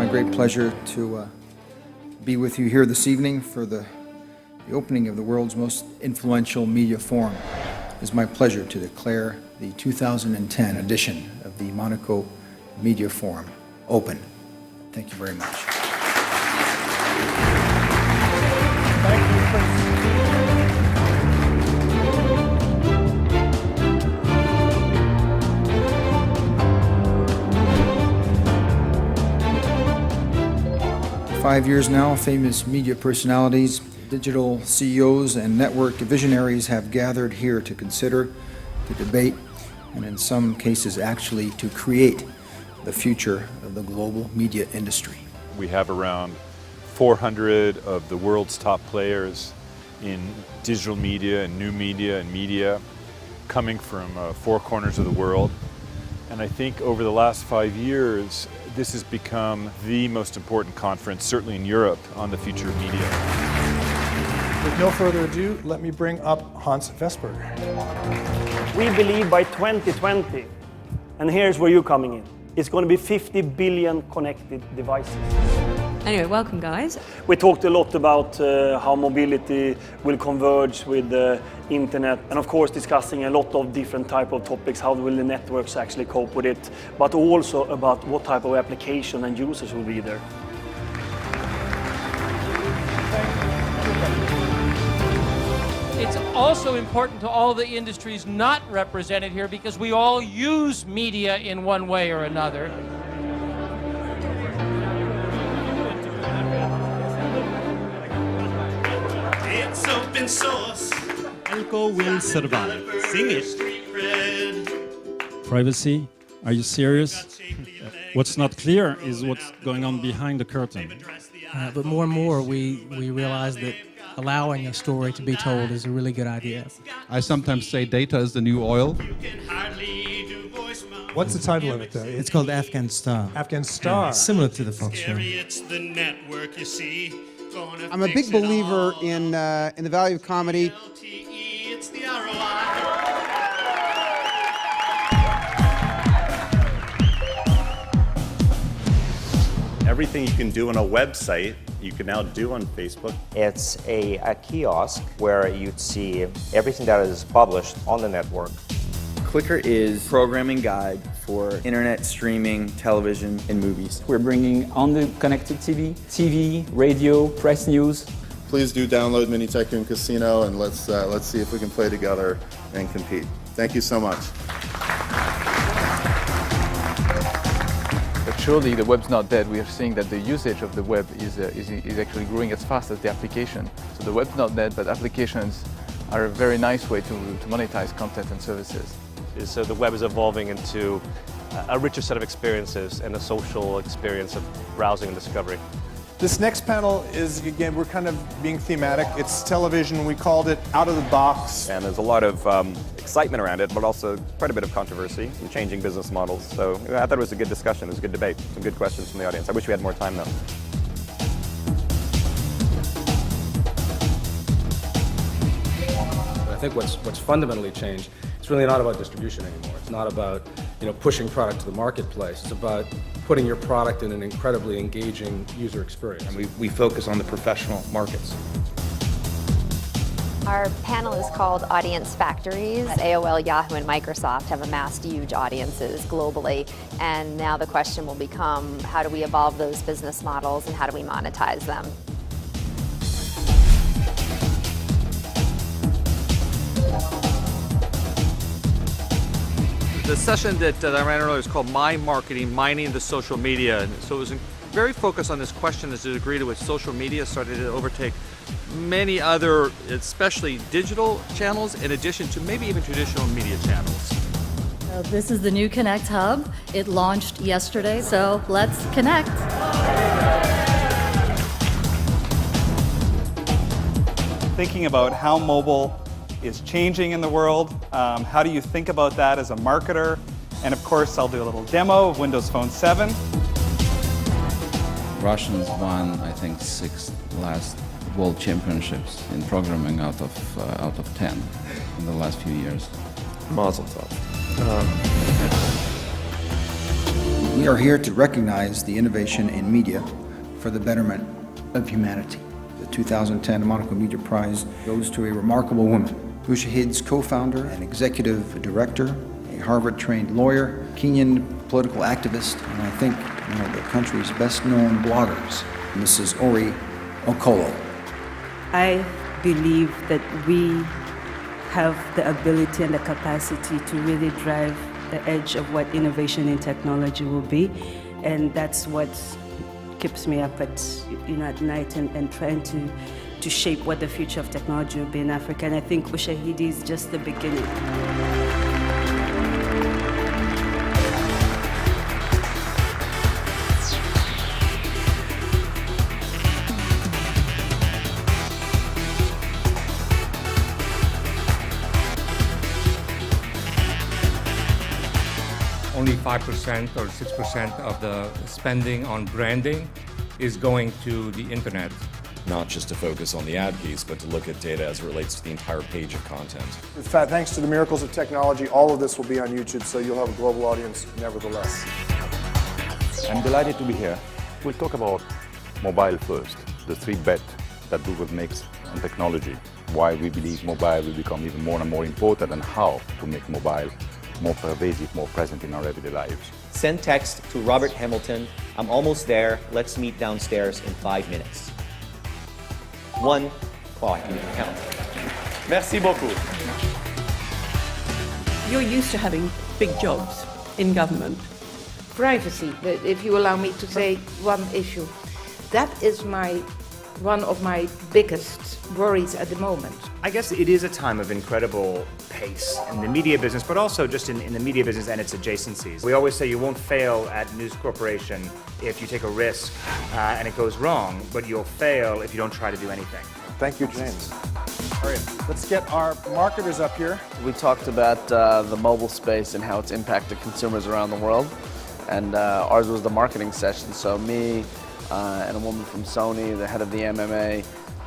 a great pleasure to be with you here this evening for the opening of the world's most influential media forum. It is my pleasure to declare the 2010 edition of the Monaco Media Forum open. Thank you very much. Thank you, Prince. 5 years now, famous media personalities, digital CEOs, and network visionaries have gathered here to consider, to debate, and in some cases actually to create the future of the global media industry. We have around 400 of the world's top players in digital media and new media and media coming from 4 corners of the world. And I think over the last 5 years, this has become the most important conference, certainly in Europe, on the future of media. With no further ado, let me bring up Hans Vesper. We believe by 2020, and here's where you're coming in, it's going to be 50 billion connected devices. Anyway, welcome guys. We talked a lot about how mobility will converge with the internet, and of course discussing a lot of different type of topics. How will the networks actually cope with it, but also about what type of application and users will be there. It's also important to all the industries not represented here because we all use media in one way or another. It's open source. Telco will survive. Sing it. Privacy? Are you serious? What's not clear is what's going on behind the curtain. But more and more we realize that allowing a story to be told is a really good idea. I sometimes say data is the new oil. What's the title of it, though? It's called Afghan Star. Afghan Star. Similar to the Fox show. It's the network, you see. I'm a big believer in the value of comedy. It's the ROI. Everything you can do on a website, you can now do on Facebook. It's a kiosk where you'd see everything that is published on the network. Clicker is a programming guide for internet streaming, television, and movies. We're bringing on the connected TV, radio, press news. Please do download Mini Tycoon Casino and let's see if we can play together and compete. Thank you so much. But surely the web's not dead. We are seeing that the usage of the web is actually growing as fast as the application. So the web's not dead, but applications are a very nice way to monetize content and services. So the web is evolving into a richer set of experiences and a social experience of browsing and discovery. This next panel is, again, we're kind of being thematic. It's television. We called it Out of the Box. And there's a lot of excitement around it, but also quite a bit of controversy and changing business models. So I thought it was a good discussion. It was a good debate. Some good questions from the audience. I wish we had more time, though. I think what's fundamentally changed, it's really not about distribution anymore. It's not about pushing product to the marketplace. It's about putting your product in an incredibly engaging user experience. And we focus on the professional markets. Our panel is called Audience Factories. AOL, Yahoo, and Microsoft have amassed huge audiences globally, and now the question will become, how do we evolve those business models and how do we monetize them? The session that I ran earlier is called My Marketing, Mining the Social Media. So it was very focused on this question as the degree to which social media started to overtake many other, especially digital channels, in addition to maybe even traditional media channels. So this is the new Connect Hub. It launched yesterday, so let's connect. Thinking about how mobile is changing in the world. How do you think about that as a marketer? And of course, I'll do a little demo of Windows Phone 7. Russians won, I think, 6 last world championships in programming out of 10 in the last few years. Mazel tov. We are here to recognize the innovation in media for the betterment of humanity. The 2010 Monaco Media Prize goes to a remarkable woman, Ushahid's co-founder and executive director, a Harvard-trained lawyer, Kenyan political activist, and I think one of the country's best-known bloggers, Mrs. Ori Okolo. I believe that we have the ability and the capacity to really drive the edge of what innovation in technology will be, and that's what keeps me up at night and trying to shape what the future of technology will be in Africa. And I think Ushahidi is just the beginning. Only 5% or 6% of the spending on branding is going to the internet. Not just to focus on the ad piece, but to look at data as it relates to the entire page of content. In fact, thanks to the miracles of technology, all of this will be on YouTube, so you'll have a global audience nevertheless. I'm delighted to be here. We'll talk about mobile first, the 3 bets that Google makes on technology, why we believe mobile will become even more and more important, and how to make mobile more pervasive, more present in our everyday lives. Send text to Robert Hamilton. I'm almost there. Let's meet downstairs in 5 minutes. 1. Oh, I can even count. Merci beaucoup. You're used to having big jobs in government. Privacy, if you allow me to say one issue. That is one of my biggest worries at the moment. I guess it is a time of incredible pace in the media business, but also just in the media business and its adjacencies. We always say you won't fail at News Corporation if you take a risk and it goes wrong, but you'll fail if you don't try to do anything. Thank you, James. All right, let's get our marketers up here. We talked about the mobile space and how it's impacted consumers around the world, and ours was the marketing session. So me and a woman from Sony, the head of the MMA,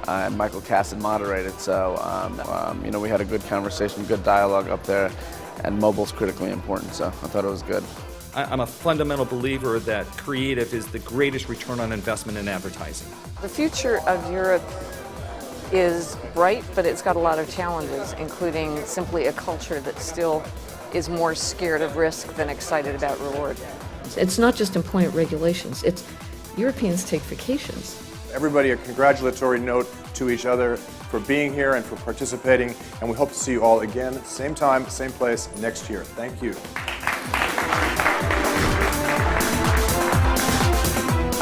and Michael Casson moderated. So we had a good conversation, good dialogue up there, and mobile's critically important, so I thought it was good. I'm a fundamental believer that creative is the greatest return on investment in advertising. The future of Europe is bright, but it's got a lot of challenges, including simply a culture that still is more scared of risk than excited about reward. It's not just employment regulations, it's Europeans take vacations. Everybody, a congratulatory note to each other for being here and for participating, and we hope to see you all again, same time, same place next year. Thank you.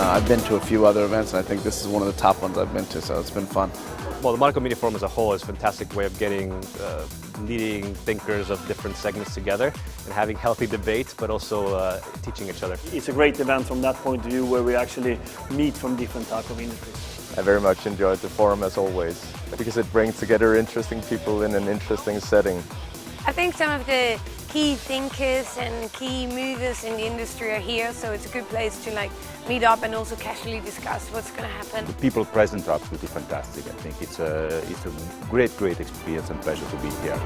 I've been to a few other events, and I think this is one of the top ones I've been to, so it's been fun. Well, the Monaco Media Forum as a whole is a fantastic way of getting leading thinkers of different segments together and having healthy debates, but also teaching each other. It's a great event from that point of view where we actually meet from different types of industries. I very much enjoyed the forum as always, because it brings together interesting people in an interesting setting. I think some of the key thinkers and key movers in the industry are here, so it's a good place to meet up and also casually discuss what's going to happen. The people present are absolutely fantastic. I think it's a great experience and pleasure to be here.